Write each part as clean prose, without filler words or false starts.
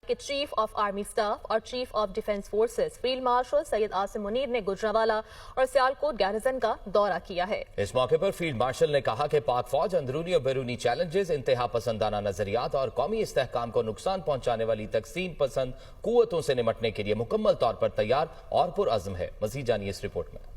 کہ chief of army staff اور chief of defence forces field marshal Syed Asim Munir نے گجرانوالہ اور سیالکوٹ گیریزن کا دورہ کیا ہے۔ اس موقع پر فیلڈ مارشل نے کہا کہ پاک فوج اندرونی اور بیرونی چیلنجز، انتہا پسندانہ نظریات اور قومی استحکام کو نقصان پہنچانے والی تقسیم پسند قوتوں سے نمٹنے کے لیے مکمل طور پر تیار اور پرعزم ہے۔ مزید جانیے اس رپورٹ میں۔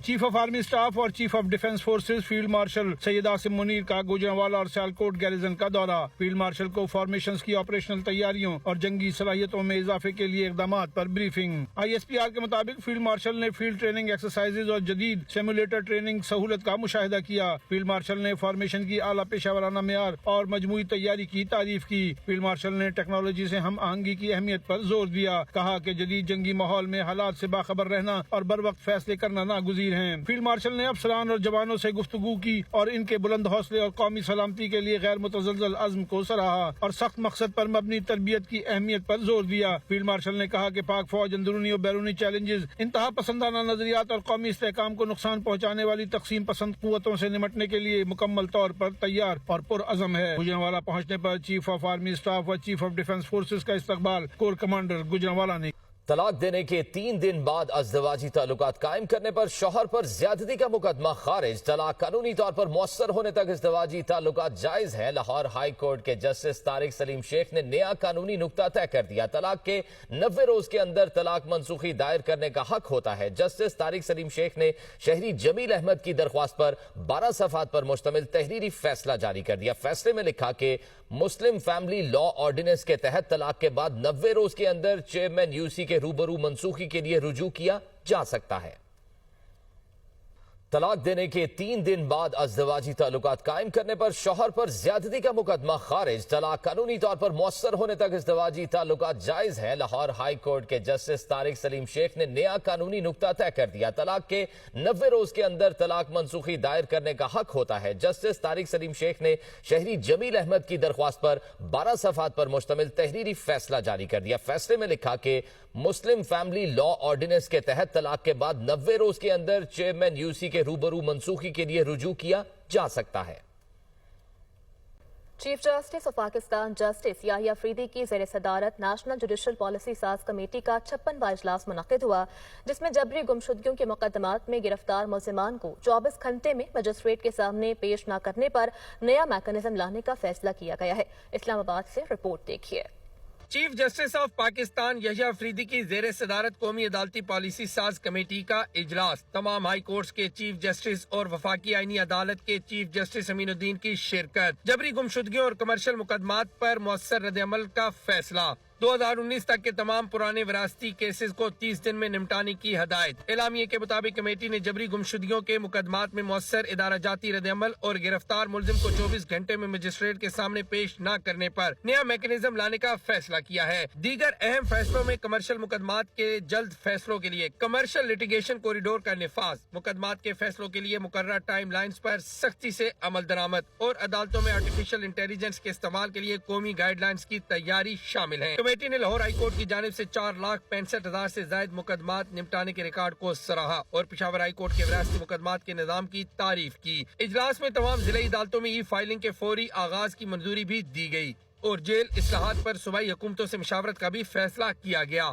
چیف آف آرمی سٹاف اور chief of defence forces field marshal Syed Asim Munir کا گوجرانوالہ اور سیالکوٹ گیریزن کا دورہ۔ فیلڈ مارشل کو فارمیشنز کی آپریشنل تیاریوں اور جنگی صلاحیتوں میں اضافے کے لیے اقدامات پر بریفنگ۔ ISPR کے مطابق فیلڈ مارشل نے فیلڈ ٹریننگ ایکسرسائزز اور جدید سیمولیٹر ٹریننگ سہولت کا مشاہدہ کیا۔ فیلڈ مارشل نے فارمیشن کی اعلیٰ پیشہ ورانہ معیار اور مجموعی تیاری کی تعریف کی۔ فیلڈ مارشل نے ٹیکنالوجی سے ہم آہنگی کی اہمیت پر زور دیا۔ کہا کہ جدید جنگی ماحول میں حالات سے باخبر رہنا اور بروقت فیصلے کرنا ناگزیر ہیں۔ فیلڈ مارشل نے افسران اور جوانوں سے گفتگو کی اور ان کے بلند حوصلے اور قومی سلامتی کے لیے غیر متزلزل عزم کو سراہا اور سخت مقصد پر مبنی تربیت کی اہمیت پر زور دیا۔ فیلڈ مارشل نے کہا کہ پاک فوج اندرونی اور بیرونی چیلنجز، انتہا پسندانہ نظریات اور قومی استحکام کو نقصان پہنچانے والی تقسیم پسند قوتوں سے نمٹنے کے لیے مکمل طور پر تیار اور پرعزم ہے۔ گجرانوالہ پہنچنے پر چیف آف آرمی سٹاف اور چیف آف ڈیفنس فورسز کا استقبال کور کمانڈر گجرانوالہ نے۔ طلاق دینے کے 3 دن بعد ازدواجی تعلقات قائم کرنے پر شوہر پر زیادتی کا مقدمہ خارج۔ طلاق قانونی طور پر مؤثر ہونے تک ازدواجی تعلقات جائز ہیں۔ لاہور ہائی کورٹ کے جسٹس طارق سلیم شیخ نے نیا قانونی نقطہ طے کر دیا۔ طلاق کے 90 روز کے اندر طلاق منسوخی دائر کرنے کا حق ہوتا ہے۔ جسٹس طارق سلیم شیخ نے شہری جمیل احمد کی درخواست پر 12 صفحات پر مشتمل تحریری فیصلہ جاری کر دیا۔ فیصلے میں لکھا کہ مسلم فیملی لا آرڈیننس کے تحت طلاق کے بعد 90 روز کے اندر چیئرمین UC کے روبرو منسوخی کے لیے رجوع کیا جا سکتا ہے۔ طلاق دینے کے 3 دن بعد ازدواجی تعلقات قائم کرنے پر شوہر پر زیادتی کا مقدمہ خارج۔ طلاق قانونی طور پر مؤثر ہونے تک ازدواجی تعلقات جائز ہیں۔ لاہور ہائی کورٹ کے جسٹس طارق سلیم شیخ نے نیا قانونی نقطہ طے کر دیا۔ طلاق کے 90 روز کے اندر طلاق منسوخی دائر کرنے کا حق ہوتا ہے۔ جسٹس طارق سلیم شیخ نے شہری جمیل احمد کی درخواست پر 12 صفحات پر مشتمل تحریری فیصلہ جاری کر دیا۔ فیصلے میں لکھا کہ مسلم فیملی لا آرڈیننس کے تحت طلاق کے بعد 90 روز کے اندر چیئرمین UC کے روبرو منسوخی کے لیے رجوع کیا جا سکتا ہے۔ Chief justice of Pakistan justice Yahya Afridi کی زیر صدارت نیشنل جوڈیشل پالیسی ساز کمیٹی کا 56واں اجلاس منعقد ہوا، جس میں جبری گمشدگیوں کے مقدمات میں گرفتار ملزمان کو 24 گھنٹے میں مجسٹریٹ کے سامنے پیش نہ کرنے پر نیا میکانزم لانے کا فیصلہ کیا گیا ہے۔ اسلام آباد سے رپورٹ دیکھیے۔ چیف جسٹس آف پاکستان یحییٰ افریدی کی زیر صدارت قومی عدالتی پالیسی ساز کمیٹی کا اجلاس، تمام ہائی کورٹس کے چیف جسٹس اور وفاقی آئینی عدالت کے چیف جسٹس امین الدین کی شرکت، جبری گمشدگیوں اور کمرشل مقدمات پر مؤثر رد عمل کا فیصلہ، 2019 تک کے تمام پرانے وراثتی کیسز کو 30 دن میں نمٹانے کی ہدایت۔ اعلامیے کے مطابق کمیٹی نے جبری گمشدگیوں کے مقدمات میں مؤثر ادارہ جاتی رد عمل اور گرفتار ملزم کو 24 گھنٹے میں مجسٹریٹ کے سامنے پیش نہ کرنے پر نیا میکانزم لانے کا فیصلہ کیا ہے۔ دیگر اہم فیصلوں میں کمرشل مقدمات کے جلد فیصلوں کے لیے کمرشل لٹیگیشن کوریڈور کا نفاذ، مقدمات کے فیصلوں کے لیے مقررہ ٹائم لائنز پر سختی سے عمل درآمد اور عدالتوں میں آرٹیفیشل انٹیلیجنس کے استعمال کے لیے قومی گائیڈ لائنز کی تیاری شامل ہیں۔ کمیٹی نے لاہور ہائی کورٹ کی جانب سے 4,65,000 سے زائد مقدمات نمٹانے کے ریکارڈ کو سراہا اور پشاور ہائی کورٹ کے وراثتی مقدمات کے نظام کی تعریف کی۔ اجلاس میں تمام ضلعی عدالتوں میں فائلنگ کے فوری آغاز کی منظوری بھی دی گئی اور جیل اصلاحات پر صوبائی حکومتوں سے مشاورت کا بھی فیصلہ کیا گیا۔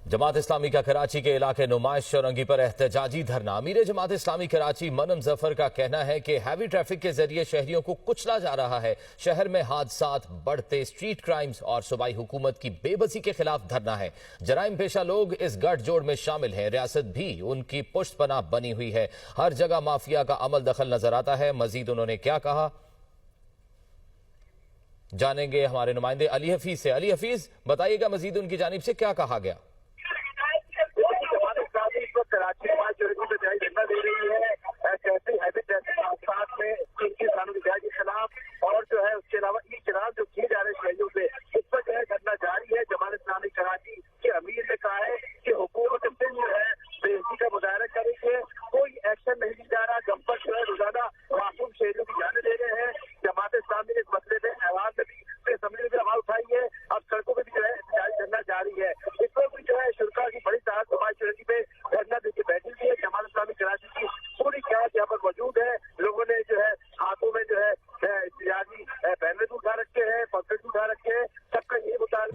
جماعت اسلامی کا کراچی کے علاقے نمائش چورنگی پر احتجاجی دھرنا۔ امیر جماعت اسلامی کراچی منم ظفر کا کہنا ہے کہ ہیوی ٹریفک کے ذریعے شہریوں کو کچلا جا رہا ہے۔ شہر میں حادثات، بڑھتے اسٹریٹ کرائمز اور صوبائی حکومت کی بے بسی کے خلاف دھرنا ہے۔ جرائم پیشہ لوگ اس گٹھ جوڑ میں شامل ہیں۔ ریاست بھی ان کی پشت پناہ بنی ہوئی ہے۔ ہر جگہ مافیا کا عمل دخل نظر آتا ہے۔ مزید انہوں نے کیا کہا، جانیں گے ہمارے نمائندے علی حفیظ سے۔ علی حفیظ، بتائیے گا مزید ان کی جانب سے کیا کہا گیا؟ کراچی میں جائے دھرنا دے رہی ہے کیسے ہیبٹ حادثات میں قانون کی جائے کے خلاف، اور جو ہے اس کے علاوہ ای چراغ جو کیے جا رہے ہیں شہریوں پہ، اس پر جو ہے دھرنا جاری ہے۔ جماعت اسلامی کراچی کے امیر نے کہا ہے کہ حکومت سے جو ہے بے حسی کا مظاہرہ کرے کہ کوئی ایکشن نہیں لی جا رہا، گمپر جو ہے روزانہ معصوم شہریوں کی جانیں دے رہے ہیں۔ جماعت اسلامی نے اس مسئلے میں ایوان میں بھی اسمبلی میں بھی آواز اٹھائی ہے، اب سڑکوں پہ بھی جو ہے احتجاجی دھرنا جاری ہے۔ اس پر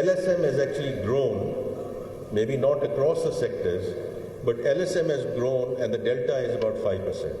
LSM has actually grown, maybe not across the sectors, but LSM has grown and the delta is about 5%.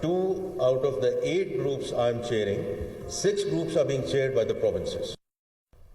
2 out of the 8 groups I am chairing, 6 groups are being chaired by the provinces.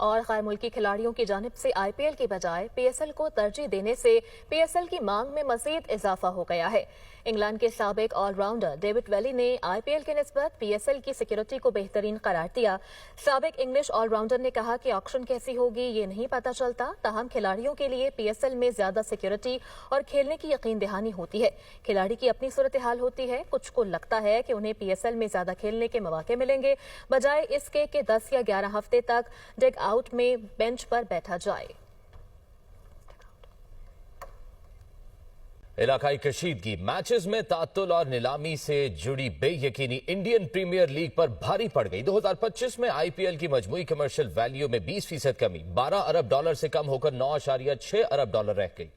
اور غیر ملکی کھلاڑیوں کی جانب سے IPL کی بجائے PSL کو ترجیح دینے سے PSL کی مانگ میں مزید اضافہ ہو گیا ہے۔ انگلینڈ کے سابق آل راؤنڈر ڈیوڈ ویلی نے IPL کے نسبت PSL کی سیکیورٹی کو بہترین قرار دیا۔ سابق انگلش آل راؤنڈر نے کہا کہ آکشن کیسی ہوگی یہ نہیں پتہ چلتا، تاہم کھلاڑیوں کے لیے PSL میں زیادہ سیکیورٹی اور کھیلنے کی یقین دہانی ہوتی ہے۔ کھلاڑی کی اپنی صورتحال ہوتی ہے، کچھ کو لگتا ہے کہ انہیں PSL میں زیادہ کھیلنے کے مواقع ملیں گے بجائے اس کے کہ 10 یا 11 ہفتے تک ڈگ آؤٹ میں بینچ پر بیٹھا جائے۔ علاقائی کشیدگی، میچز میں تعطل اور نیلامی سے جڑی بے یقینی انڈین پریمیئر لیگ پر بھاری پڑ گئی۔ 2025 میں IPL کی مجموعی کمرشل ویلیو میں 20% کمی، $12 ارب سے کم ہو کر $9.6 ارب رہ گئی۔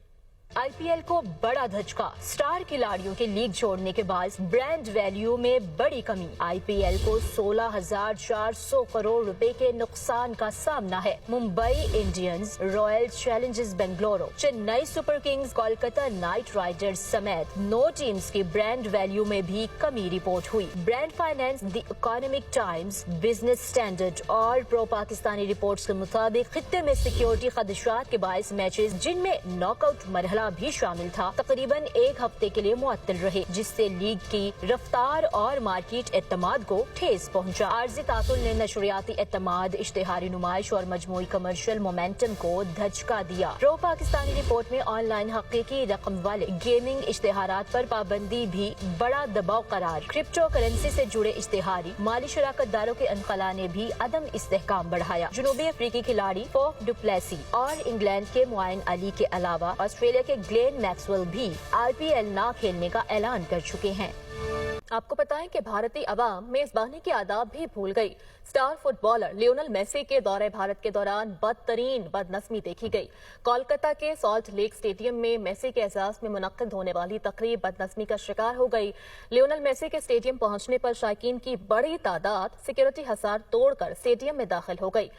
IPL کو بڑا دھچکا، سٹار کھلاڑیوں کے لیگ چھوڑنے کے باعث برانڈ ویلیو میں بڑی کمی۔ IPL کو 16,400 کروڑ روپے کے نقصان کا سامنا ہے۔ Mumbai Indians, Royal Challengers Bengaluru, Chennai Super Kings, Kolkata Knight Riders سمیت 9 ٹیمز کی برانڈ ویلیو میں بھی کمی رپورٹ ہوئی۔ برانڈ فائنانس، دی اکانومک ٹائمز، بزنس اسٹینڈرڈ اور پرو پاکستانی رپورٹس کے مطابق خطے میں سیکیورٹی خدشات کے باعث میچز جن میں ناک آؤٹ مرحلہ بھی شامل تھا تقریباً 1 ہفتے کے لیے معطل رہے، جس سے لیگ کی رفتار اور مارکیٹ اعتماد کو ٹھیس پہنچا۔ عارضی تعطل نے نشریاتی اعتماد، اشتہاری نمائش اور مجموعی کمرشل مومنٹم کو دھچکا دیا۔ پرو پاکستانی رپورٹ میں آن لائن حقیقی رقم والے گیمنگ اشتہارات پر پابندی بھی بڑا دباؤ قرار۔ کرپٹو کرنسی سے جڑے اشتہاری مالی شراکت داروں کے انخلا نے بھی عدم استحکام بڑھایا۔ جنوبی افریقی کھلاڑی فوف ڈوپلیسی اور انگلینڈ کے معین علی کے علاوہ آسٹریلیا کے گلین میکسویل بھی IPL نہ کھیلنے کا اعلان کر چکے ہیں۔ آپ کو بتائیں کہ بھارتی عوام میزبانی کے آداب بھی بھول گئی۔ Star footballer Lionel Messi کے دورہ بھارت کے دوران بدترین بدنظمی دیکھی گئی۔ کولکتہ کے سالٹ لیک اسٹیڈیم میں میسی کے اعزاز میں منعقد ہونے والی تقریب بدنظمی کا شکار ہو گئی۔ لیونل میسی کے اسٹیڈیم پہنچنے پر شائقین کی بڑی تعداد سیکیورٹی حصار توڑ کر اسٹیڈیم میں داخل ہو گئی۔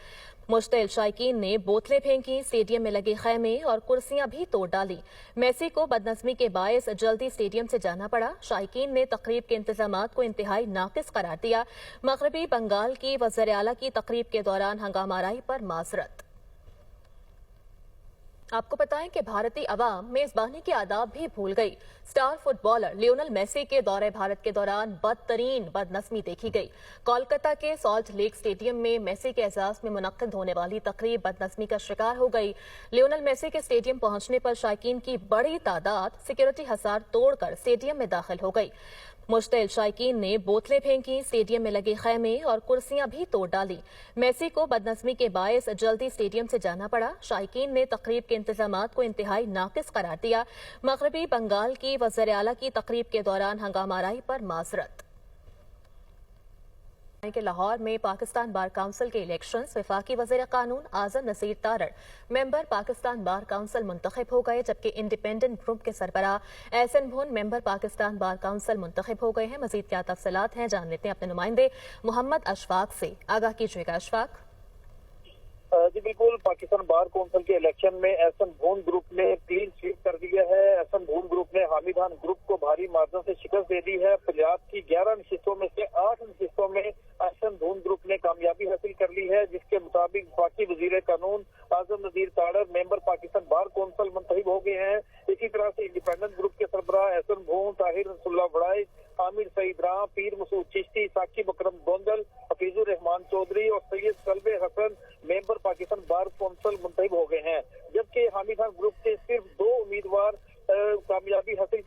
مشتعل شائقین نے بوتلیں پھینکی، اسٹیڈیم میں لگے خیمے اور کرسیاں بھی توڑ ڈالی۔ میسی کو بدنظمی کے باعث جلدی اسٹیڈیم سے جانا پڑا۔ شائقین نے تقریب کے انتظامات کو انتہائی ناقص قرار دیا۔ مغربی بنگال کی وزیر اعلیٰ کی تقریب کے دوران ہنگامہ آرائی پر معذرت۔ آپ کو بتائیں کہ بھارتی عوام میزبانی کے آداب بھی بھول گئی۔ Star footballer Lionel Messi کے دورہ بھارت کے دوران بدترین بدنظمی دیکھی گئی۔ کولکتہ کے سالٹ لیک اسٹیڈیم میں میسی کے اعزاز میں منعقد ہونے والی تقریب بدنظمی کا شکار ہو گئی۔ لیونل میسی کے اسٹیڈیم پہنچنے پر شائقین کی بڑی تعداد سیکیورٹی حصار توڑ کر اسٹیڈیم میں داخل ہو گئی۔ مشتعل شائقین نے بوتلیں پھینکی، اسٹیڈیم میں لگے خیمے اور کرسیاں بھی توڑ ڈالی۔ میسی کو بدنظمی کے باعث جلدی اسٹیڈیم سے جانا پڑا۔ شائقین نے تقریب کے انتظامات کو انتہائی ناقص قرار دیا۔ مغربی بنگال کی وزیر اعلیٰ کی تقریب کے دوران ہنگامہ آرائی پر معذرت۔ کہ لاہور میں پاکستان بار کونسل کے الیکشنز، وفاقی وزیر قانون اعظم نصیر تارڑ ممبر پاکستان بار کونسل منتخب ہو گئے، جبکہ انڈیپینڈنٹ گروپ کے سربراہ احسن بھون ممبر پاکستان بار کونسل منتخب ہو گئے ہیں۔ مزید کیا تفصیلات ہیں جان لیتے ہیں اپنے نمائندے محمد اشفاق سے۔ آگاہ کیجیے گا اشفاق۔ جی بالکل، پاکستان بار کونسل کے الیکشن میں احسن بھون گروپ نے کلین سویپ کر دیا ہے۔ احسن بھون گروپ نے حامد خان گروپ کو بھاری مارجن سے شکست دے دی ہے۔ پنجاب کی 11 نشستوں میں سے 8 نشستوں میں احسن بھون گروپ نے کامیابی حاصل کر لی ہے، جس کے مطابق وفاقی وزیر قانون اعظم نصیر تارڑ ممبر پاکستان بار کونسل منتخب ہو گئے ہیں۔ اسی طرح سے انڈیپینڈنٹ گروپ کے سربراہ احسن بھون، طاہر رسول اللہ وڑائچ، عامر سعید راں، پیر مسعود چشتی، ثاقب اکرم گوندل، حفیظ الرحمان چودھری اور سید قلب حسن ممبر پاکستان بار کونسل منتخب ہو گئے ہیں، جبکہ حامد خان گروپ کے صرف 2 امیدوار کامیابی حاصل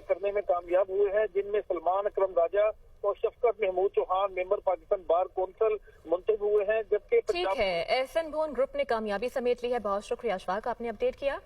کرنے میں کامیاب ہوئے ہیں، جن میں سلمان اکرم راجہ اور شفقت محمود چوہان ممبر پاکستان بار کونسل منتخب ہوئے ہیں، جبکہ ٹھیک ہے، احسن بھون گروپ نے کامیابی سمیٹ لی ہے۔ بہت شکریہ اشفاق، آپ نے اپڈیٹ کیا۔